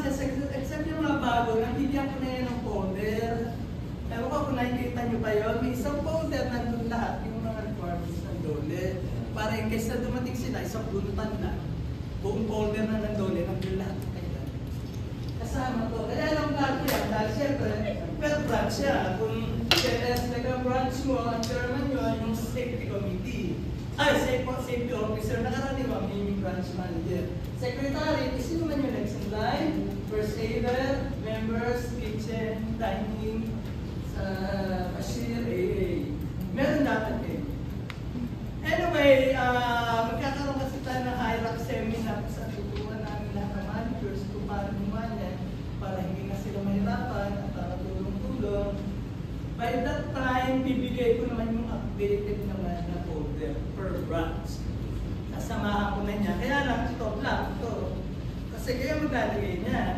Except yung mga bago, nabigyan ko na yan ng folder. Ewan ko kung nakikita nyo pa yun, may isang folder nandun lahat, yung mga requirements ng DOLE. Para in case na dumating sila, isang bulutan na, buong folder na ng DOLE, nandun lahat kayo. Kasama to. Kaya lang bago yan, dahil siyempre, per branch siya. Kung CLS nag-branch mo, ang chairman nyo, yung safety committee. Ay, safety officer, nakaraniwang naming branch manager. Secretary, sino man yung next in line? First aider, members, kitchen, dining, sa cashier, AA. Meron dapat eh. Anyway, magkakaroon kasi tayo ng hierarchy seminar sa tuturuan namin lahat ng managers kung paano gumawa para hindi na sila mahirapan at para tulong-tulong. By that time, bibigay ko naman yung updated naman na folder per branch. Kasamahan ko na niya. Kaya lang, ito. Kasi kaya maglalagay niya.